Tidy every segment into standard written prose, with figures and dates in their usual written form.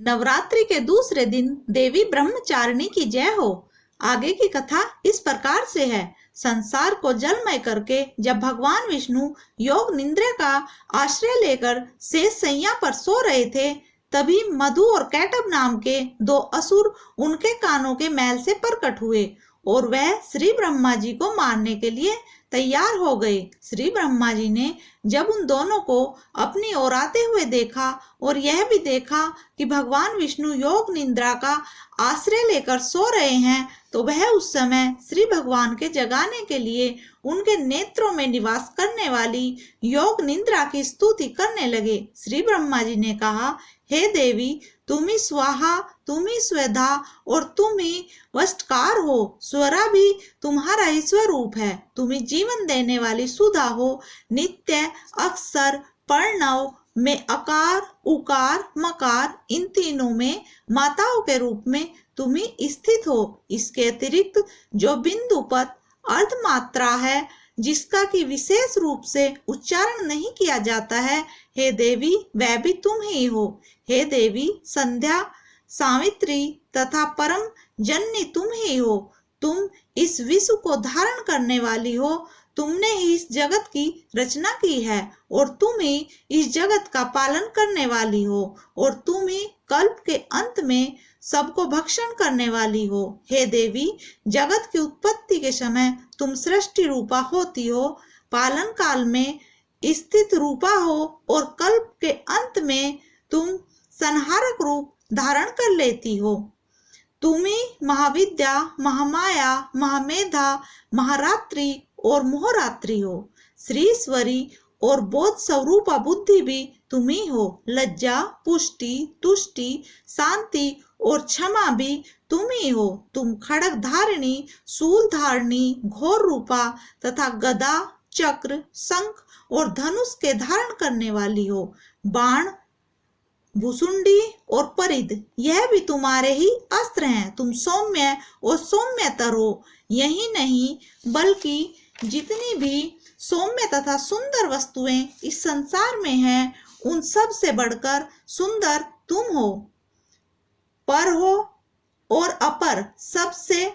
नवरात्रि के दूसरे दिन देवी ब्रह्मचारिणी की जय हो। आगे की कथा इस प्रकार से है। संसार को जलमय करके जब भगवान विष्णु योग निद्रा का आश्रय लेकर शेष शैया पर सो रहे थे, तभी मधु और कैटभ नाम के दो असुर उनके कानों के मैल से प्रकट हुए और वह श्री ब्रह्मा जी को मारने के लिए तैयार हो गए। श्री ब्रह्मा जी ने जब उन दोनों को अपनी ओर आते हुए देखा और यह भी देखा कि भगवान विष्णु योग निद्रा का आश्रय लेकर सो रहे हैं, तो वह उस समय श्री भगवान के जगाने के लिए उनके नेत्रों में निवास करने वाली योग निद्रा की स्तुति करने लगे। श्री ब्रह्मा जी ने कहा, हे देवी, तुम ही स्वाहा, तुम ही स्वधा और तुम ही वष्टकार हो। स्वरा भी तुम्हारा ही स्वरूप है। तुम ही जीवन देने वाली सुधा हो। नित्य, अक्षर, प्रणव में अकार, उकार, मकार, इन तीनों में माताओं के रूप में तुम ही स्थित हो। इसके अतिरिक्त जो बिंदु पद अर्धमात्रा है, जिसका कि विशेष रूप से उच्चारण नहीं किया जाता है, हे देवी, वह भी तुम ही हो। हे देवी, संध्या, सावित्री तथा परम जननी तुम ही हो। तुम इस विश्व को धारण करने वाली हो। तुमने ही इस जगत की रचना की है और तुम ही इस जगत का पालन करने वाली हो और तुम ही कल्प के अंत में सबको भक्षण करने वाली हो। हे देवी, जगत की उत्पत्ति के समय तुम सृष्टि रूपा होती हो, पालन काल में स्थित रूपा हो और कल्प के अंत में तुम संहारक रूप धारण कर लेती हो। तुम ही महाविद्या, महामाया, महामेधा, महारात्रि और मोहरात्रि हो। श्रीश्वरी और बोध स्वरूपा बुद्धि भी तुम ही हो। लज्जा, पुष्टि, तुष्टि, शांति और क्षमा भी तुम ही हो। तुम खड़ग धारिणी, शूल धारिणी, घोर रूपा तथा गदा, चक्र, शंख और धनुष के धारण करने वाली हो। बाण, भुसुंडी और परिध, यह भी तुम्हारे ही अस्त्र हैं। तुम सौम्य और सौम्यतर हो। यही नहीं बल्कि जितनी भी सौम्य तथा सुंदर वस्तुएं इस संसार में हैं, उन सब से बढ़कर सुंदर तुम हो। पर हो और अपर, सबसे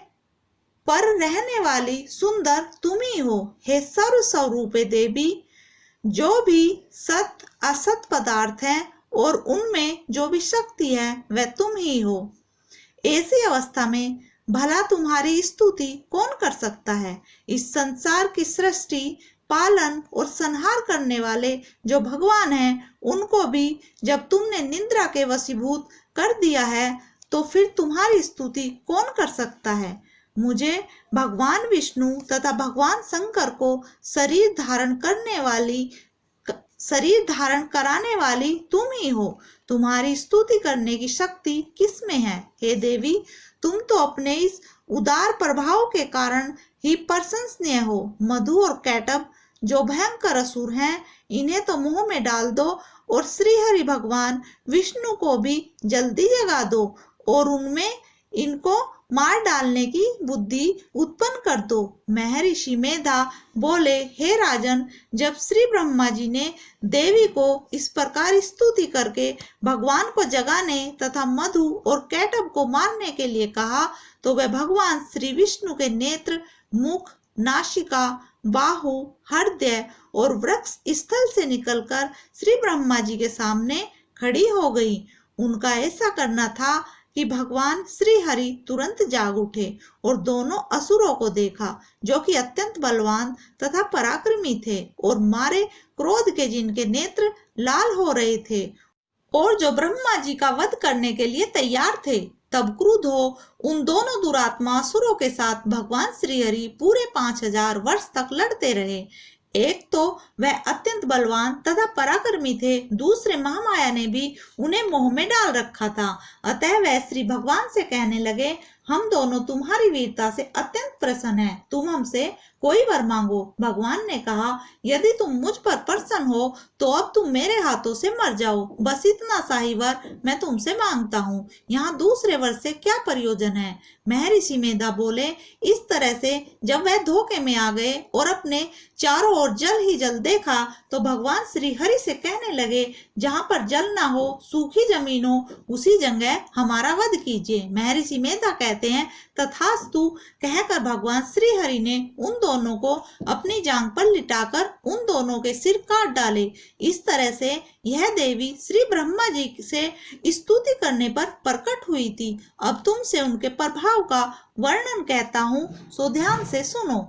पर रहने वाली सुंदर तुम ही हो। हे सर्व स्वरूपे देवी, जो भी सत असत पदार्थ हैं और उनमें जो भी शक्ति है, वह तुम ही हो। ऐसी अवस्था में भला तुम्हारी स्तुति कौन कर सकता है। इस संसार की सृष्टि, पालन और संहार करने वाले जो भगवान हैं, उनको भी जब तुमने निद्रा के वशीभूत कर दिया है, तो फिर तुम्हारी स्तुति कौन कर सकता है। मुझे भगवान विष्णु तथा भगवान शंकर को शरीर धारण कराने वाली तुम ही हो। तुम्हारी स्तुति करने की शक्ति किसमें है। हे देवी, तुम तो अपने इस उदार प्रभाव के कारण ही प्रशंसनीय हो। मधु और कैटभ जो भयंकर असुर हैं, इन्हें तो मुंह में डाल दो और श्री हरि भगवान विष्णु को भी जल्दी जगा दो और उनमें इनको मार डालने की बुद्धि उत्पन्न कर दो। महर्षि मेधा बोले, हे राजन, जब श्री ब्रह्मा जी ने देवी को इस प्रकार स्तुति करके भगवान को जगाने तथा मधु और कैटभ को मारने के लिए कहा, तो वह भगवान श्री विष्णु के नेत्र, मुख, नासिका, बाहु, हृदय और वृक्ष स्थल से निकलकर श्री ब्रह्मा जी के सामने खड़ी हो गई। उनका ऐसा करना था कि भगवान श्री हरि तुरंत जाग उठे और दोनों असुरों को देखा, जो कि अत्यंत बलवान तथा पराक्रमी थे और मारे क्रोध के जिनके नेत्र लाल हो रहे थे और जो ब्रह्मा जी का वध करने के लिए तैयार थे। तब क्रुद्ध हो उन दोनों दुरात्मा असुरों के साथ भगवान श्री हरि पूरे 5000 वर्ष तक लड़ते रहे। एक तो वह अत्यंत बलवान तथा पराक्रमी थे, दूसरे महामाया ने भी उन्हें मोह में डाल रखा था। अतः वह श्री भगवान से कहने लगे, हम दोनों तुम्हारी वीरता से अत्यंत प्रसन्न हैं। तुम हमसे कोई वर मांगो। भगवान ने कहा, यदि तुम मुझ पर प्रसन्न हो तो अब तुम मेरे हाथों से मर जाओ। बस इतना सा ही वर मैं तुमसे मांगता हूँ। यहाँ दूसरे वर से क्या प्रयोजन है? महर्षि मेधा बोले, इस तरह से जब वह धोखे में आ गए और अपने चारों ओर जल ही जल देखा तो भगवान श्री हरि से कहने लगे, जहाँ पर जल ना हो, सूखी जमीन हो, उसी जगह हमारा वध कीजिए। महर्षि मेधा कहते हैं, तथास्तु कहकर भगवान श्री हरि ने उन दोनों को अपनी जांघ पर लिटाकर उन दोनों के सिर काट डाले। इस तरह से यह देवी श्री ब्रह्मा जी से स्तुति करने पर प्रकट हुई थी। अब तुमसे उनके प्रभाव का वर्णन कहता हूँ, सो ध्यान से सुनो।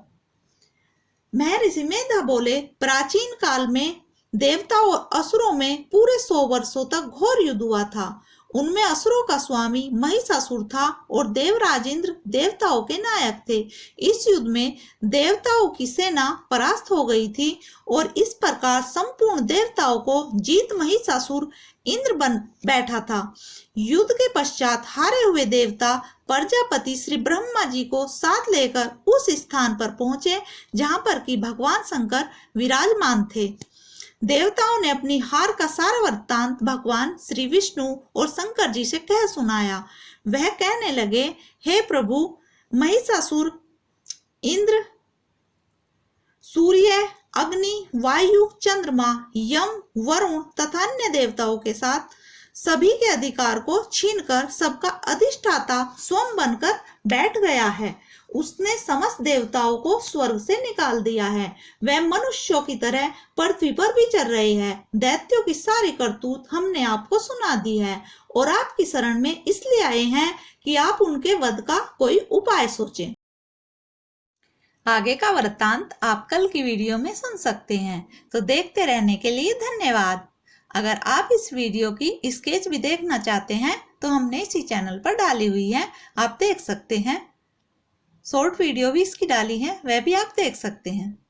महर्षि मेधा बोले, प्राचीन काल में देवताओं और असुरों में पूरे 100 वर्षों तक घोर युद्ध हुआ था। उनमें असुरों का स्वामी महिषासुर था और देवराज इंद्र देवताओं के नायक थे। इस युद्ध में देवताओं की सेना परास्त हो गई थी और इस प्रकार संपूर्ण देवताओं को जीत महिषासुर इंद्र बन बैठा था। युद्ध के पश्चात हारे हुए देवता प्रजापति श्री ब्रह्मा जी को साथ लेकर उस स्थान पर पहुंचे जहां पर कि भगवान शंकर विराजमान थे। देवताओं ने अपनी हार का सारा वृत्तांत भगवान श्री विष्णु और शंकर जी से कह सुनाया। वह कहने लगे, हे प्रभु, महिषासुर इंद्र, सूर्य, अग्नि, वायु, चंद्रमा, यम, वरुण तथा अन्य देवताओं के साथ सभी के अधिकार को छीनकर सबका अधिष्ठाता स्वयं बनकर बैठ गया है। उसने समस्त देवताओं को स्वर्ग से निकाल दिया है। वह मनुष्यों की तरह पृथ्वी पर विचर रहे हैं। दैत्यों की सारी करतूत हमने आपको सुना दी है और आपकी शरण में इसलिए आए हैं कि आप उनके वध का कोई उपाय सोचें। आगे का वृत्तांत आप कल की वीडियो में सुन सकते हैं। तो देखते रहने के लिए धन्यवाद। अगर आप इस वीडियो की स्केच भी देखना चाहते हैं तो हमने इसी चैनल पर डाली हुई है, आप देख सकते हैं। शॉर्ट वीडियो भी इसकी डाली है, वह भी आप देख सकते हैं।